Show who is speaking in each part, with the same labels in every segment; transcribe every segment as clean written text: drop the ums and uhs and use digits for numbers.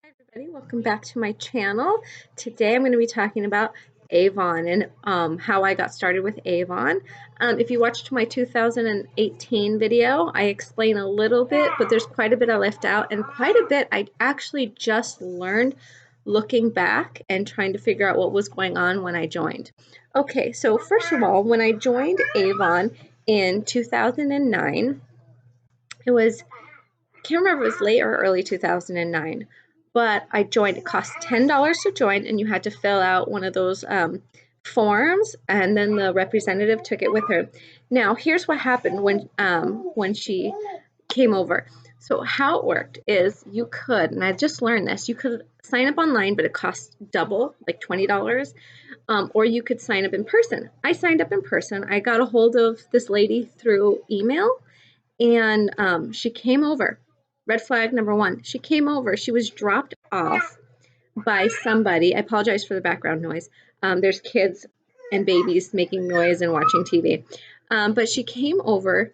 Speaker 1: Hi everybody, welcome back to my channel. Today I'm going to be talking about Avon and how I got started with Avon. If you watched my 2018 video, I explain a little bit, but there's quite a bit I left out and quite a bit I actually just learned looking back and trying to figure out what was going on when I joined. Okay, so first of all, when I joined Avon in 2009, it was can't remember if it was late or early 2009, but I joined. It cost $10 to join, and you had to fill out one of those forms, and then the representative took it with her. Now, here's what happened when she came over. So how it worked is you could, and I just learned this, you could sign up online, but it costs double, like $20, or you could sign up in person. I signed up in person. I got a hold of this lady through email, and she came over. Red flag number one. She came over. She was dropped off by somebody. I apologize for the background noise. There's kids and babies making noise and watching TV. But she came over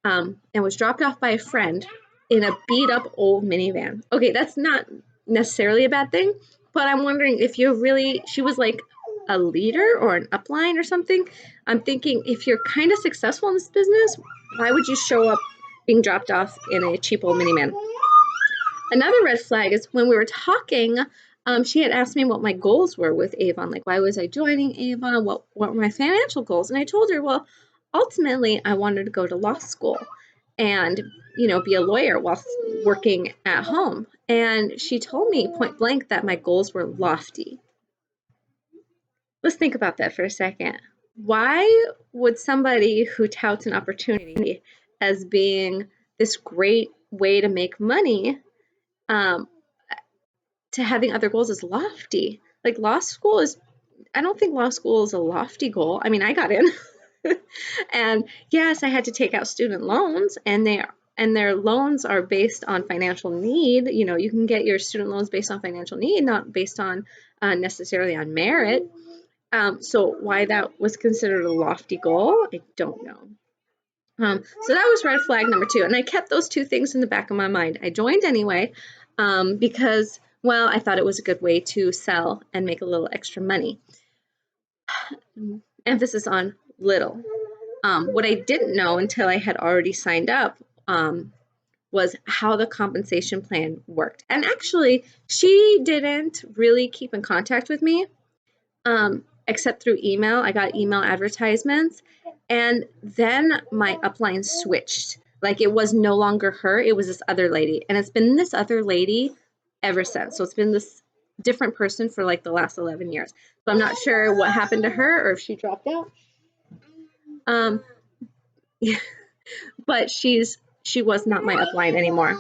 Speaker 1: and was dropped off by a friend in a beat up old minivan. Okay, that's not necessarily a bad thing, but I'm wondering if you're really, she was like a leader or an upline or something. I'm thinking if you're kind of successful in this business, why would you show up being dropped off in a cheap old minivan? Another red flag is when we were talking, she had asked me what my goals were with Avon. Like, why was I joining Avon? What were my financial goals? And I told her, well, ultimately, I wanted to go to law school and, be a lawyer while working at home. And she told me point blank that my goals were lofty. Let's think about that for a second. Why would somebody who touts an opportunity as being this great way to make money um, to having other goals is lofty? Like law school is, I don't think law school is a lofty goal. I mean, I got in and yes, I had to take out student loans, and their loans are based on financial need. You can get your student loans based on financial need, not based on necessarily on merit. So why that was considered a lofty goal, I don't know. So that was red flag number two. And I kept those two things in the back of my mind. I joined anyway because, well, I thought it was a good way to sell and make a little extra money. Emphasis on little. What I didn't know until I had already signed up was how the compensation plan worked. And actually, she didn't really keep in contact with me except through email. I got email advertisements. And then my upline switched. Like it was no longer her, it was this other lady. And it's been this other lady ever since. So it's been this different person for like the last 11 years. So I'm not sure what happened to her or if she dropped out. But she was not my upline anymore.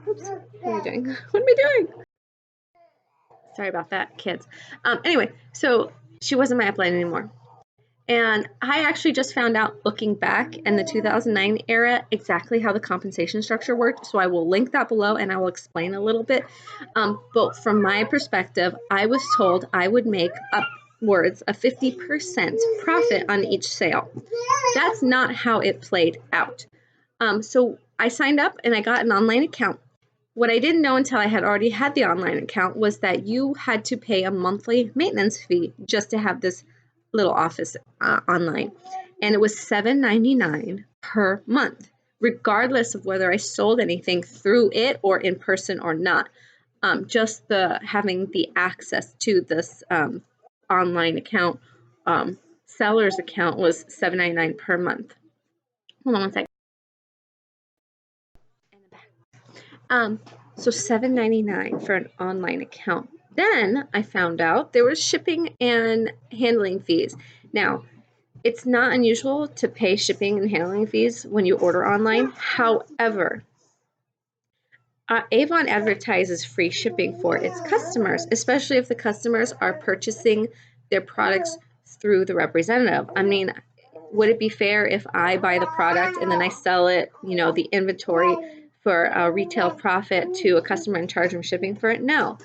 Speaker 1: Oops, what am I doing? What am I doing? Sorry about that, kids. Anyway, so she wasn't my upline anymore. And I actually just found out looking back in the 2009 era exactly how the compensation structure worked. So I will link that below and I will explain a little bit. But from my perspective, I was told I would make upwards of 50% profit on each sale. That's not how it played out. So I signed up and I got an online account. What I didn't know until I had already had the online account was that you had to pay a monthly maintenance fee just to have this little office online. And it was $7.99 per month, regardless of whether I sold anything through it or in person or not. Just having the access to this online account, seller's account was $7.99 per month. Hold on one second. So $7.99 for an online account. Then I found out there was shipping and handling fees. Now, it's not unusual to pay shipping and handling fees when you order online. However, Avon advertises free shipping for its customers, especially if the customers are purchasing their products through the representative. I mean, would it be fair if I buy the product and then I sell it, the inventory for a retail profit to a customer and charge them shipping for it? No.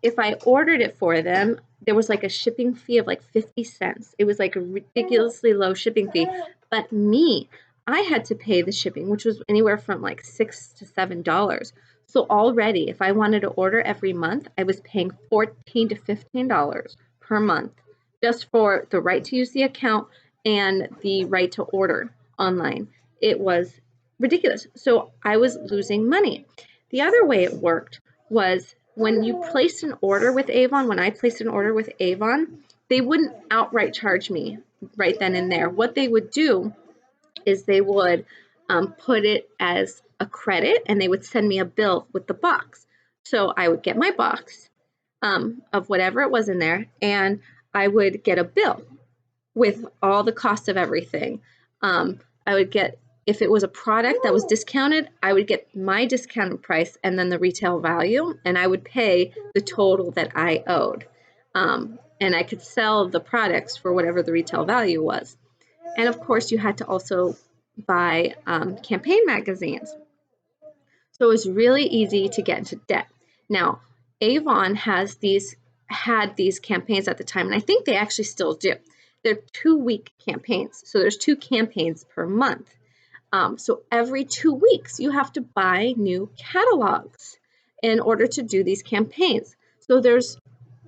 Speaker 1: If I ordered it for them, there was like a shipping fee of like 50 cents. It was like a ridiculously low shipping fee. But me, I had to pay the shipping, which was anywhere from like $6 to $7. So already, if I wanted to order every month, I was paying $14 to $15 per month just for the right to use the account and the right to order online. It was ridiculous. So I was losing money. The other way it worked was when you placed an order with Avon, when I placed an order with Avon, they wouldn't outright charge me right then and there. What they would do is they would put it as a credit and they would send me a bill with the box. So I would get my box of whatever it was in there, and I would get a bill with all the cost of everything. I would get, if it was a product that was discounted, I would get my discounted price and then the retail value, and I would pay the total that I owed. And I could sell the products for whatever the retail value was. And of course, you had to also buy campaign magazines. So it was really easy to get into debt. Now, Avon had these campaigns at the time, and I think they actually still do. They're 2-week campaigns. So there's 2 campaigns per month. So every 2 weeks, you have to buy new catalogs in order to do these campaigns. So there's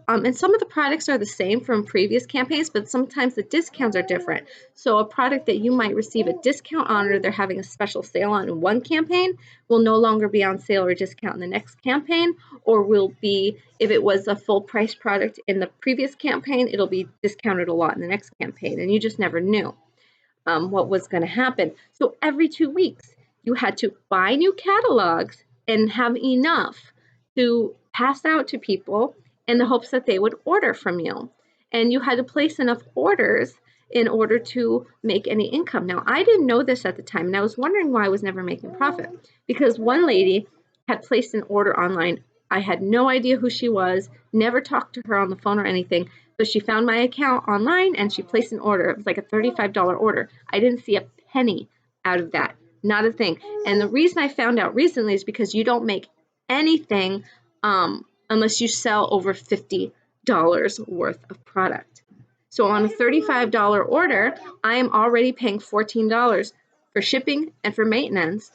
Speaker 1: and some of the products are the same from previous campaigns, but sometimes the discounts are different. So a product that you might receive a discount on, or they're having a special sale on in one campaign, will no longer be on sale or discount in the next campaign, or will be, if it was a full price product in the previous campaign, it'll be discounted a lot in the next campaign, and you just never knew what was going to happen. So every 2 weeks, you had to buy new catalogs and have enough to pass out to people in the hopes that they would order from you. And you had to place enough orders in order to make any income. Now, I didn't know this at the time, and I was wondering why I was never making profit, because one lady had placed an order online. I had no idea who she was, never talked to her on the phone or anything, but she found my account online and she placed an order. It was like a $35 order. I didn't see a penny out of that, not a thing. And the reason I found out recently is because you don't make anything unless you sell over $50 worth of product. So on a $35 order, I am already paying $14 for shipping and for maintenance.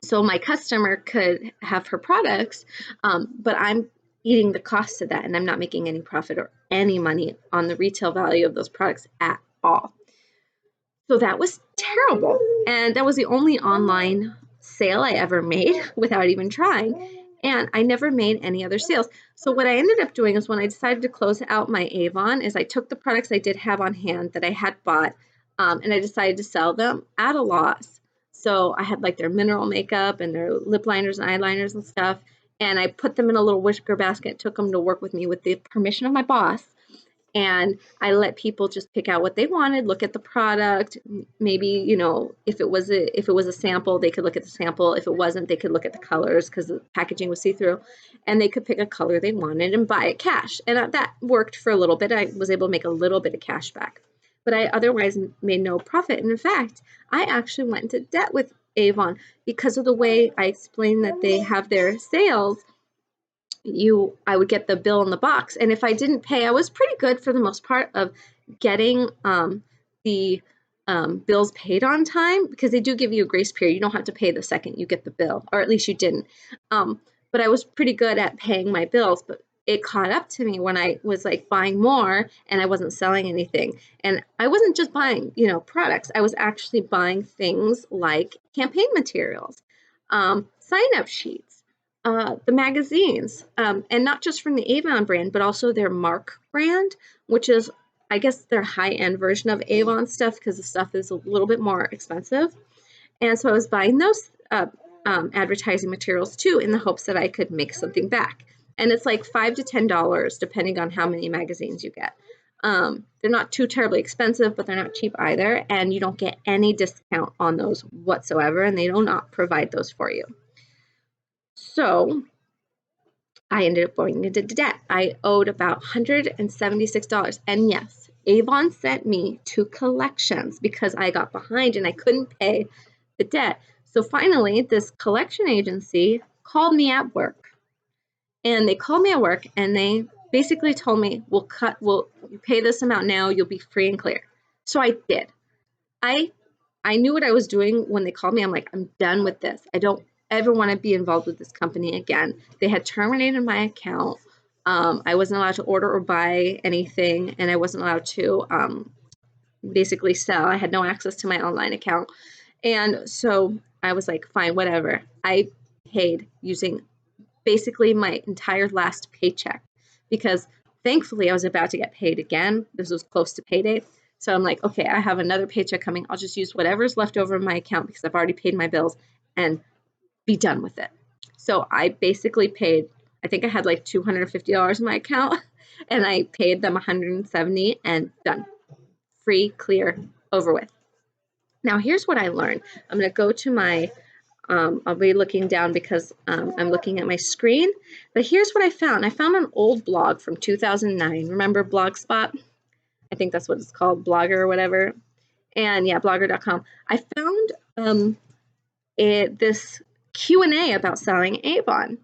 Speaker 1: So my customer could have her products, but I'm eating the cost of that, and I'm not making any profit or any money on the retail value of those products at all. So that was terrible. And that was the only online sale I ever made without even trying. And I never made any other sales. So what I ended up doing is, when I decided to close out my Avon, is I took the products I did have on hand that I had bought, and I decided to sell them at a loss. So I had like their mineral makeup and their lip liners and eyeliners and stuff. And I put them in a little wicker basket, took them to work with me with the permission of my boss. And I let people just pick out what they wanted, look at the product. Maybe, you know, if it was a sample, they could look at the sample. If it wasn't, they could look at the colors, because the packaging was see-through, and they could pick a color they wanted and buy it cash. And that worked for a little bit. I was able to make a little bit of cash back, but I otherwise made no profit. And in fact, I actually went into debt with Avon because of the way I explained that they have their sales. I would get the bill in the box, and if I didn't pay, I was pretty good for the most part of getting the bills paid on time, because they do give you a grace period. You don't have to pay the second you get the bill, or at least you didn't. But I was pretty good at paying my bills, but it caught up to me when I was like buying more and I wasn't selling anything. And I wasn't just buying, you know, products. I was actually buying things like campaign materials, sign-up sheets, the magazines, and not just from the Avon brand, but also their Mark brand, which is, I guess, their high-end version of Avon stuff, because the stuff is a little bit more expensive. And so I was buying those advertising materials too, in the hopes that I could make something back. And it's like $5 to $10, depending on how many magazines you get. They're not too terribly expensive, but they're not cheap either. And you don't get any discount on those whatsoever, and they do not provide those for you. So I ended up going into debt. I owed about $176. And yes, Avon sent me to collections because I got behind and I couldn't pay the debt. So finally, this collection agency called me at work. And they called me at work and they basically told me, we'll pay this amount now, you'll be free and clear. So I did. I I knew what I was doing when they called me. I'm like, I'm done with this. I don't ever want to be involved with this company again. They had terminated my account. I wasn't allowed to order or buy anything, and I wasn't allowed to basically sell. I had no access to my online account. And so I was like, fine, whatever. I paid using basically my entire last paycheck because thankfully I was about to get paid again. This was close to payday. So I'm like, okay, I have another paycheck coming. I'll just use whatever's left over in my account because I've already paid my bills and be done with it. So I basically paid, I think I had like $250 in my account and I paid them $170 and done. Free, clear, over with. Now here's what I learned. I'm going to go to my I'll be looking down because I'm looking at my screen. But here's what I found. I found an old blog from 2009. Remember Blogspot? I think that's what it's called, Blogger or whatever. And yeah, blogger.com. I found this Q&A about selling Avon.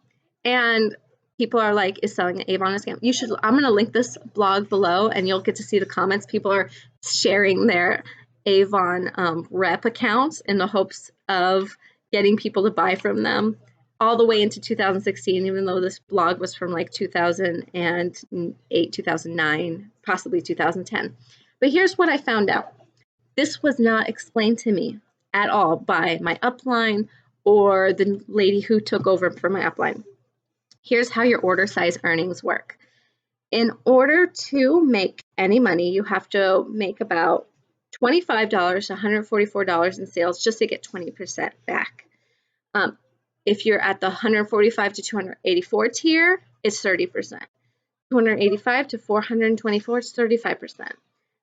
Speaker 1: And people are like, is selling Avon a scam? I'm going to link this blog below and you'll get to see the comments. People are sharing their Avon rep accounts in the hopes of getting people to buy from them all the way into 2016, even though this blog was from like 2008, 2009, possibly 2010. But here's what I found out. This was not explained to me at all by my upline or the lady who took over for my upline. Here's how your order size earnings work. In order to make any money, you have to make about $25 to $144 in sales just to get 20% back. If you're at the 145 to 284 tier, it's 30%. 285 to 424 is 35%.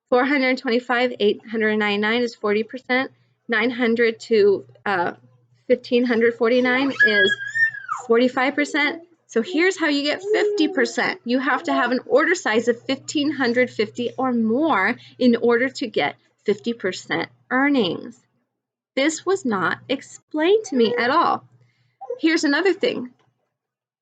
Speaker 1: 425, 899 is 40%. 900 to 1549 is 45%. So here's how you get 50%. You have to have an order size of 1,550 or more in order to get 50% earnings. This was not explained to me at all. Here's another thing.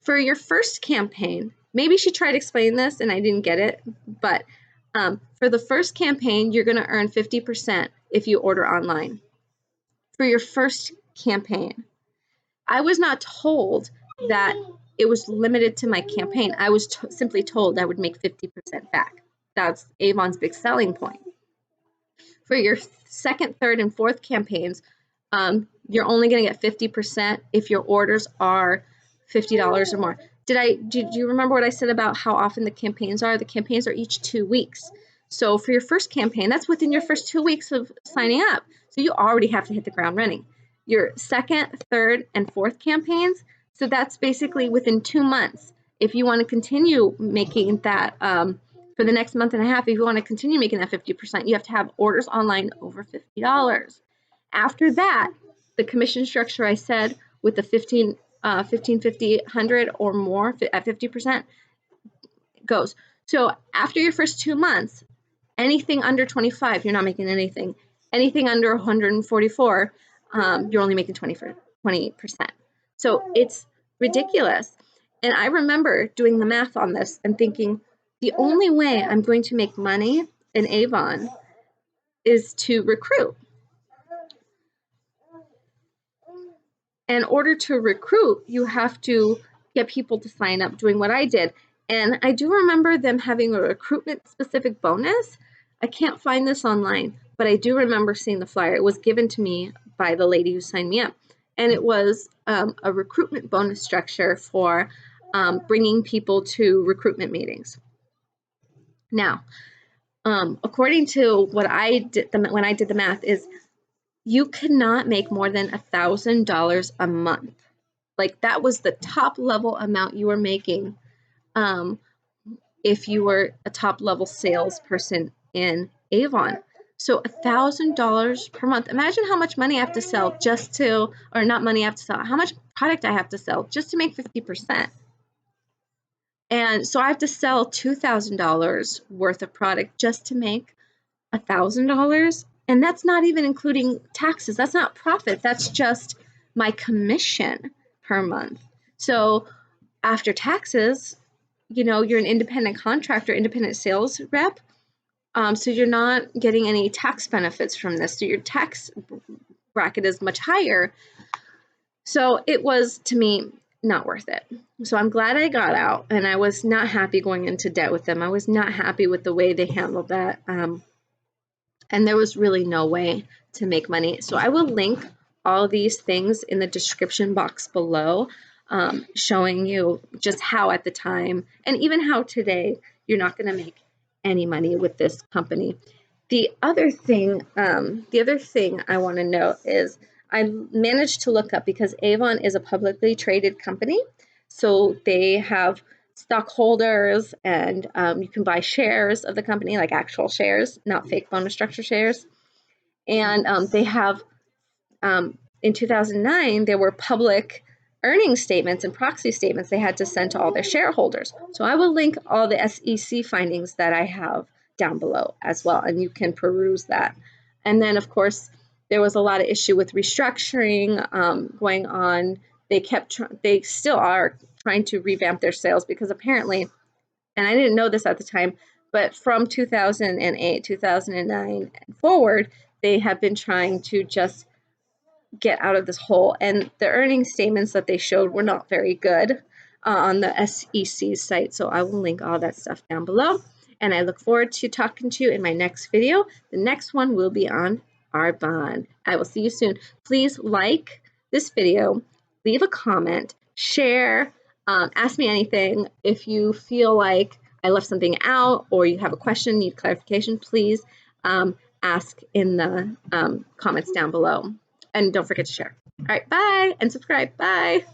Speaker 1: For your first campaign, maybe she tried to explain this and I didn't get it, but for the first campaign, you're going to earn 50% if you order online. For your first campaign. I was not told that it was limited to my campaign. I was simply told I would make 50% back. That's Avon's big selling point. For your second, third, and fourth campaigns, you're only going to get 50% if your orders are $50 or more. Did you remember what I said about how often the campaigns are? The campaigns are each 2 weeks. So for your first campaign, that's within your first 2 weeks of signing up. So you already have to hit the ground running. Your second, third, and fourth campaigns, so that's basically within 2 months. If you want to continue making that for the next month and a half, if you want to continue making that 50%, you have to have orders online over $50. After that, the commission structure I said with the 15, 50, 100 or more at 50% goes. So after your first 2 months, anything under 25, you're not making anything. Anything under 144, you're only making 20%. So it's ridiculous. And I remember doing the math on this and thinking, the only way I'm going to make money in Avon is to recruit. In order to recruit, you have to get people to sign up doing what I did. And I do remember them having a recruitment specific bonus. I can't find this online, but I do remember seeing the flyer. It was given to me by the lady who signed me up. And it was a recruitment bonus structure for bringing people to recruitment meetings. Now, according to what I did when I did the math is you cannot make more than $1,000 a month. Like that was the top level amount you were making if you were a top level salesperson in Avon. So $1,000 per month. Imagine how much money I have to sell just to, or not money I have to sell, how much product I have to sell just to make 50%. And so I have to sell $2,000 worth of product just to make $1,000. And that's not even including taxes. That's not profit. That's just my commission per month. So after taxes, you know, you're an independent contractor, independent sales rep. So you're not getting any tax benefits from this. So your tax bracket is much higher. So it was, to me, not worth it. So I'm glad I got out, and I was not happy going into debt with them. I was not happy with the way they handled that. And there was really no way to make money. So I will link all these things in the description box below, showing you just how at the time, and even how today, you're not going to make any money with this company. The other thing I want to note is I managed to look up, because Avon is a publicly traded company, so they have stockholders, and you can buy shares of the company, like actual shares, not fake bonus structure shares. And they have, in 2009, there were public earnings statements and proxy statements they had to send to all their shareholders. So I will link all the SEC findings that I have down below as well, and you can peruse that. And then, of course, there was a lot of issue with restructuring going on. They still are trying to revamp their sales, because apparently, and I didn't know this at the time, but from 2008, 2009 and forward, they have been trying to just get out of this hole. And the earnings statements that they showed were not very good on the SEC site. So I will link all that stuff down below. And I look forward to talking to you in my next video. The next one will be on Avon. I will see you soon. Please like this video, leave a comment, share, ask me anything. If you feel like I left something out, or you have a question, need clarification, please ask in the comments down below. And don't forget to share. All right, bye, and subscribe. Bye.